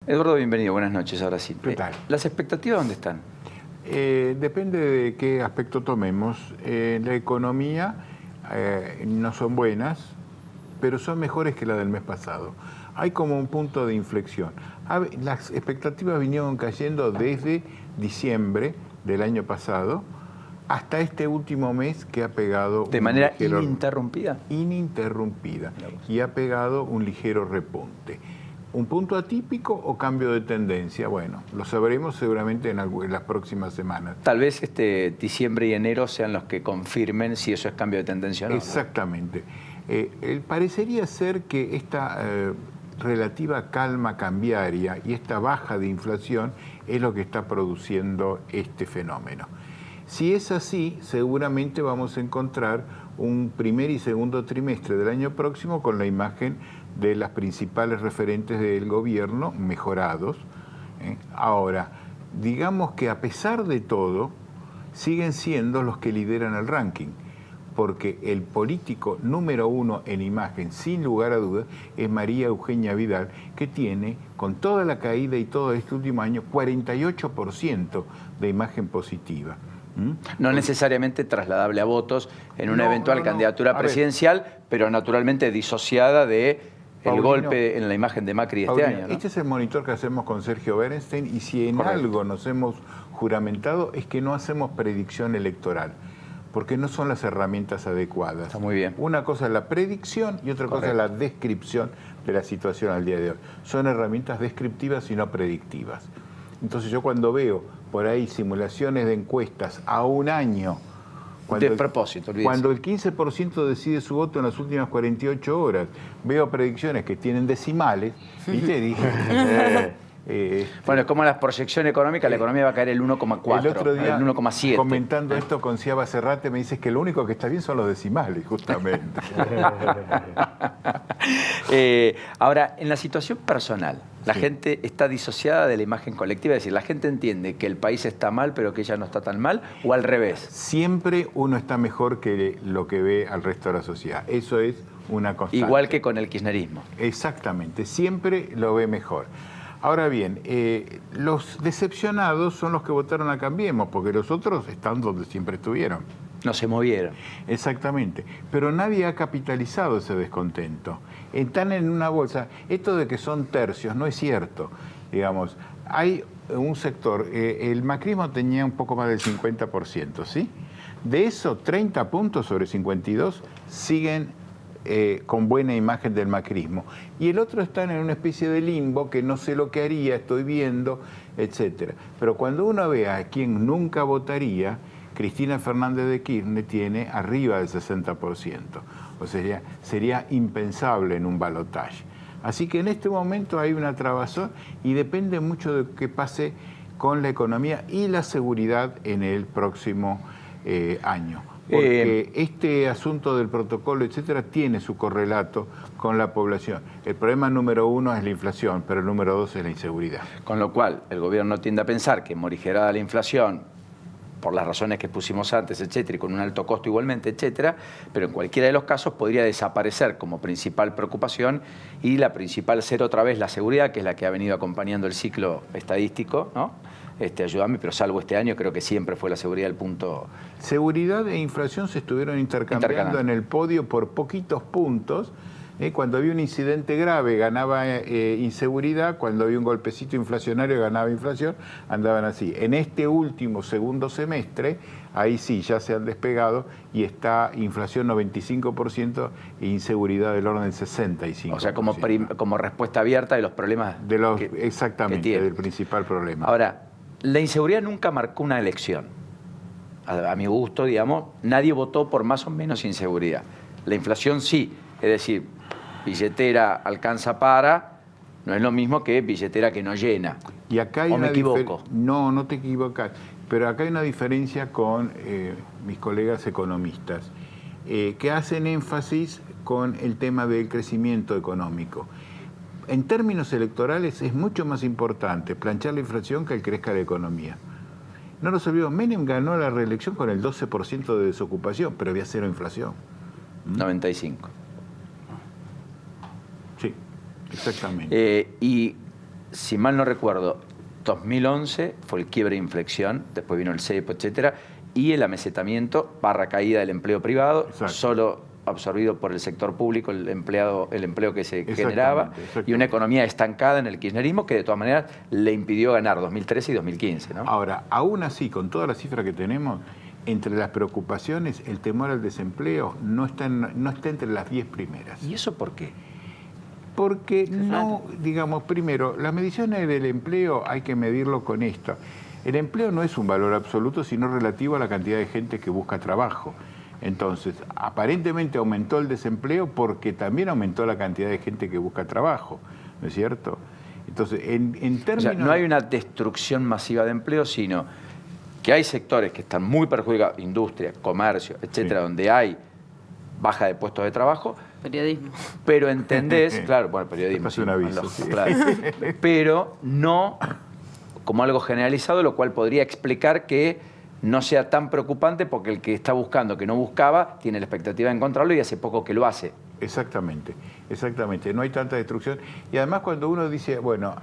Eduardo, bienvenido, buenas noches, ahora sí. ¿Qué tal? ¿Las expectativas dónde están? Depende de qué aspecto tomemos. La economía no son buenas, pero son mejores que la del mes pasado. Hay como un punto de inflexión. Las expectativas vinieron cayendo desde diciembre del año pasado hasta este último mes que ha pegado... ¿De manera ininterrumpida? Ininterrumpida. Y ha pegado un ligero repunte. ¿Un punto atípico o cambio de tendencia? Bueno, lo sabremos seguramente en las próximas semanas. Tal vez diciembre y enero sean los que confirmen si eso es cambio de tendencia o no. Exactamente. Parecería ser que esta relativa calma cambiaria y esta baja de inflación es lo que está produciendo este fenómeno. Si es así, seguramente vamos a encontrar un primer y segundo trimestre del año próximo con la imagen de las principales referentes del gobierno mejorados. Ahora, digamos que a pesar de todo, siguen siendo los que lideran el ranking, porque el político número uno en imagen, sin lugar a dudas, es María Eugenia Vidal, que tiene, con toda la caída y todo este último año, 48% de imagen positiva. No necesariamente trasladable a votos en una eventual candidatura presidencial, pero naturalmente disociada de el golpe en la imagen de Macri este año, ¿no? Este es el monitor que hacemos con Sergio Berenstein, y si en algo nos hemos juramentado es que no hacemos predicción electoral, porque no son las herramientas adecuadas. Está muy bien. Una cosa es la predicción y otra cosa es la descripción de la situación al día de hoy. Son herramientas descriptivas y no predictivas. Entonces yo cuando veo por ahí simulaciones de encuestas a un año, cuando el 15% decide su voto en las últimas 48 horas, veo predicciones que tienen decimales, y te dije... bueno, es como las proyecciones económicas, la economía va a caer el 1,4, el otro día, el 1,7. Comentando esto con Ciaba Serrate, me dices que lo único que está bien son los decimales, justamente. Ahora, en la situación personal, la gente está disociada de la imagen colectiva, es decir, la gente entiende que el país está mal, pero que ella no está tan mal, o al revés. Siempre uno está mejor que lo que ve al resto de la sociedad. Eso es una constante. Igual que con el kirchnerismo. Exactamente, siempre lo ve mejor. Ahora bien, los decepcionados son los que votaron a Cambiemos, porque los otros están donde siempre estuvieron. No se movieron. Exactamente, pero nadie ha capitalizado ese descontento. Están en una bolsa. Esto de que son tercios no es cierto. Digamos, hay un sector, el macrismo tenía un poco más del 50%, ¿sí? De eso, 30 puntos sobre 52 siguen con buena imagen del macrismo. Y el otro está en una especie de limbo que no sé lo que haría, estoy viendo, etc. Pero cuando uno ve a quien nunca votaría, Cristina Fernández de Kirchner tiene arriba del 60%. O sea, sería impensable en un balotaje. Así que en este momento hay una trabazón y depende mucho de qué pase con la economía y la seguridad en el próximo año. Porque este asunto del protocolo, etcétera, tiene su correlato con la población. El problema número uno es la inflación, pero el número dos es la inseguridad. Con lo cual, el gobierno tiende a pensar que morigerada la inflación, por las razones que pusimos antes, etcétera, y con un alto costo igualmente, etcétera, pero en cualquiera de los casos podría desaparecer como principal preocupación y la principal ser otra vez la seguridad, que es la que ha venido acompañando el ciclo estadístico, ¿no? Ayúdame, pero salvo este año, creo que siempre fue la seguridad el punto. Seguridad e inflación se estuvieron intercambiando en el podio por poquitos puntos. Cuando había un incidente grave ganaba inseguridad, cuando había un golpecito inflacionario ganaba inflación, andaban así. En este último segundo semestre, ahí sí, ya se han despegado y está inflación 95% e inseguridad del orden del 65%. O sea, como respuesta abierta de los problemas exactamente, del principal problema. Ahora, la inseguridad nunca marcó una elección. A mi gusto, digamos, nadie votó por más o menos inseguridad. La inflación sí, es decir, billetera alcanza para, no es lo mismo que billetera que no llena. Y acá hay ¿O me equivoco? No, no te equivocas. Pero acá hay una diferencia con mis colegas economistas, que hacen énfasis con el tema del crecimiento económico. En términos electorales es mucho más importante planchar la inflación que el crezca la economía. No nos olvidemos, Menem ganó la reelección con el 12% de desocupación, pero había cero inflación. 95. Sí, exactamente. Y si mal no recuerdo, 2011 fue el quiebre de inflexión, después vino el cepo, etcétera, y el amesetamiento barra caída del empleo privado, Exacto. solo absorbido por el sector público, el empleo que se generaba, y una economía estancada en el kirchnerismo que de todas maneras le impidió ganar 2013 y 2015, ¿no? Ahora, aún así, con todas las cifras que tenemos, entre las preocupaciones, el temor al desempleo no está entre las 10 primeras. ¿Y eso por qué? Porque no, digamos, primero, las mediciones del empleo hay que medirlo con esto. El empleo no es un valor absoluto, sino relativo a la cantidad de gente que busca trabajo. Entonces, aparentemente aumentó el desempleo porque también aumentó la cantidad de gente que busca trabajo, ¿no es cierto? Entonces, en términos... O sea, no hay una destrucción masiva de empleo, sino que hay sectores que están muy perjudicados, industria, comercio, etcétera, donde hay baja de puestos de trabajo. Periodismo. Pero entendés, claro, bueno, periodismo. Sí, un aviso, sí. Claro, pero no como algo generalizado, lo cual podría explicar que no sea tan preocupante porque el que está buscando, que no buscaba, tiene la expectativa de encontrarlo y hace poco que lo hace. Exactamente, exactamente. No hay tanta destrucción. Y además cuando uno dice, bueno,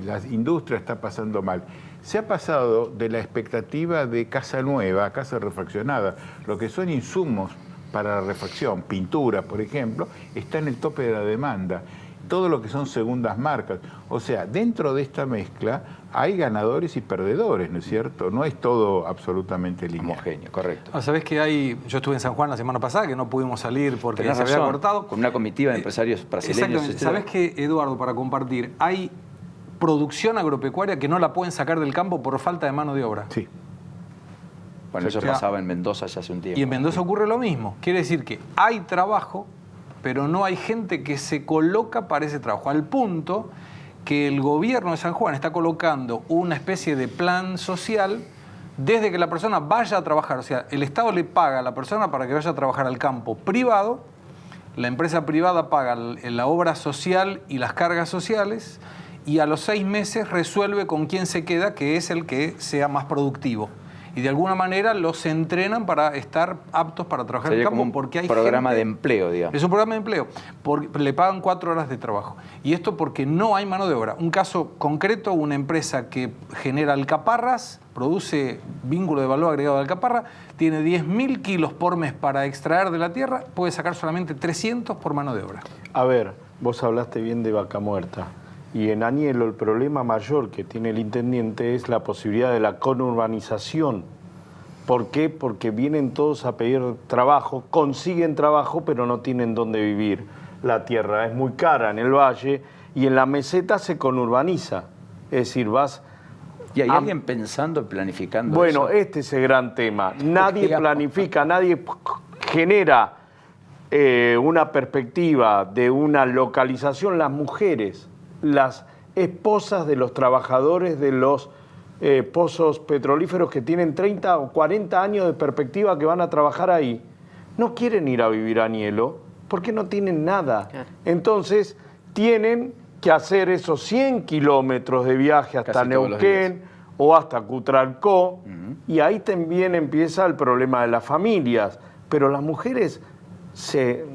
la industria está pasando mal, se ha pasado de la expectativa de casa nueva a casa refaccionada. Lo que son insumos para la refacción, pintura, por ejemplo, está en el tope de la demanda. Todo lo que son segundas marcas. O sea, dentro de esta mezcla hay ganadores y perdedores, ¿no es cierto? No es todo absolutamente lineal. Homogéneo, correcto. Ah, ¿sabés que hay? Yo estuve en San Juan la semana pasada, que no pudimos salir porque Tenés se había razón, cortado. con una comitiva de empresarios brasileños. Exactamente. ¿Sabés qué, Eduardo, para compartir? Hay producción agropecuaria que no la pueden sacar del campo por falta de mano de obra. Sí. Bueno, eso pasaba en Mendoza ya hace un tiempo. Y en Mendoza ocurre lo mismo. Quiere decir que hay trabajo, pero no hay gente que se coloca para ese trabajo. Al punto que el gobierno de San Juan está colocando una especie de plan social desde que la persona vaya a trabajar. O sea, el Estado le paga a la persona para que vaya a trabajar al campo privado, la empresa privada paga la obra social y las cargas sociales, y a los 6 meses resuelve con quién se queda, que es el que sea más productivo. Y de alguna manera los entrenan para estar aptos para trabajar en el campo, porque hay programa gente, de empleo, digamos. Es un programa de empleo, porque le pagan 4 horas de trabajo. Y esto porque no hay mano de obra. Un caso concreto, una empresa que genera alcaparras, produce vínculo de valor agregado de alcaparra, tiene 10.000 kilos por mes para extraer de la tierra, puede sacar solamente 300 por mano de obra. A ver, vos hablaste bien de Vaca Muerta. Y en Añelo el problema mayor que tiene el intendente es la posibilidad de la conurbanización. ¿Por qué? Porque vienen todos a pedir trabajo, consiguen trabajo, pero no tienen dónde vivir. La tierra es muy cara en el valle y en la meseta se conurbaniza. Es decir, vas... ¿Y hay alguien pensando, planificando Bueno, eso? este es el gran tema. Nadie planifica, nadie genera una perspectiva de una localización. Las mujeres, las esposas de los trabajadores de los pozos petrolíferos que tienen 30 o 40 años de perspectiva que van a trabajar ahí, no quieren ir a vivir a Añelo porque no tienen nada. Claro. Entonces, tienen que hacer esos 100 kilómetros de viaje hasta Neuquén o hasta Cutralcó, y ahí también empieza el problema de las familias. Pero las mujeres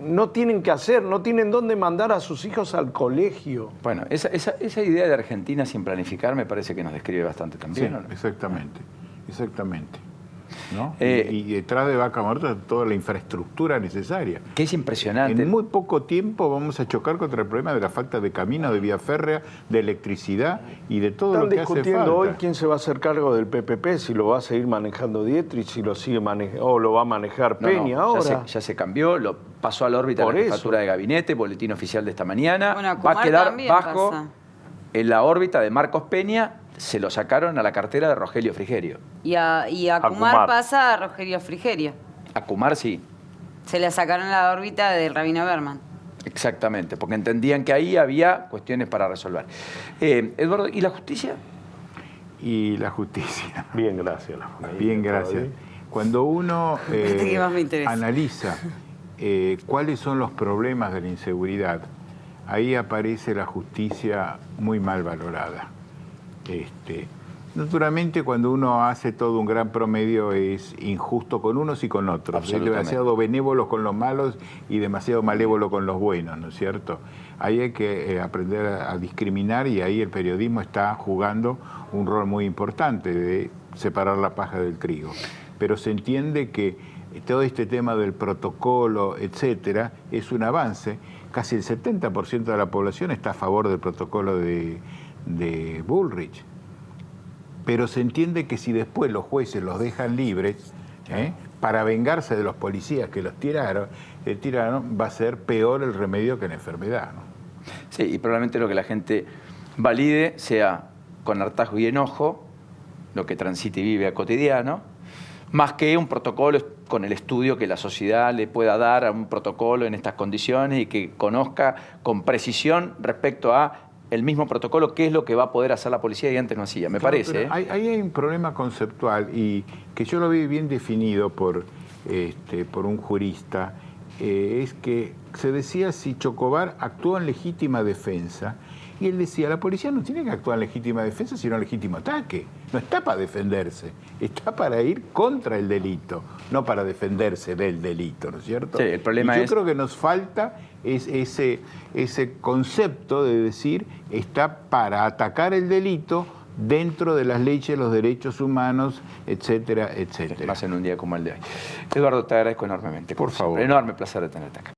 no tienen que hacer, no tienen dónde mandar a sus hijos al colegio. Bueno, esa idea de Argentina sin planificar me parece que nos describe bastante también. Sí, ¿o no? exactamente, exactamente. ¿No? Y detrás de Vaca Muerta toda la infraestructura necesaria. Que es impresionante. En muy poco tiempo vamos a chocar contra el problema de la falta de camino, de vía férrea, de electricidad y de todo lo que hace falta. Están discutiendo hoy quién se va a hacer cargo del PPP, si lo va a seguir manejando Dietrich, si lo sigue o lo va a manejar Peña ahora. Ya se cambió, lo pasó a la órbita de la jefatura de gabinete, boletín oficial de esta mañana. Bueno, va a quedar bajo pasa. En la órbita de Marcos Peña. Se lo sacaron a la cartera de Rogelio Frigerio. Y a Kumar pasa a Rogelio Frigerio. A Kumar sí. Se le sacaron a la órbita del Rabino Berman. Exactamente, porque entendían que ahí había cuestiones para resolver. Eduardo, ¿y la justicia? Y la justicia. Bien, gracias. Bien, gracias. Cuando uno analiza cuáles son los problemas de la inseguridad, ahí aparece la justicia muy mal valorada. Naturalmente, cuando uno hace todo un gran promedio es injusto con unos y con otros. Es demasiado benévolo con los malos y demasiado malévolo con los buenos, ¿no es cierto? Ahí hay que aprender a discriminar y ahí el periodismo está jugando un rol muy importante de separar la paja del trigo. Pero se entiende que todo este tema del protocolo, etcétera, es un avance. Casi el 70% de la población está a favor del protocolo de Bullrich. Pero se entiende que si después los jueces los dejan libres, para vengarse de los policías que los tiraron, va a ser peor el remedio que la enfermedad, ¿no? Sí, y probablemente lo que la gente valide sea con hartazgo y enojo, lo que transita y vive a cotidiano, más que un protocolo con el estudio que la sociedad le pueda dar a un protocolo en estas condiciones y que conozca con precisión respecto a el mismo protocolo, qué es lo que va a poder hacer la policía y antes no hacía, me parece. Ahí hay un problema conceptual y que yo lo vi bien definido por un jurista, es que se decía si Chocobar actuó en legítima defensa y él decía, la policía no tiene que actuar en legítima defensa sino en legítimo ataque, no está para defenderse, está para ir contra el delito, no para defenderse del delito, ¿no es cierto? Sí, el problema yo creo que nos falta ese concepto de decir está para atacar el delito dentro de las leyes, los derechos humanos, etcétera, etcétera. Más en un día como el de hoy. Eduardo, te agradezco enormemente. Por favor. Enorme placer de tenerte acá.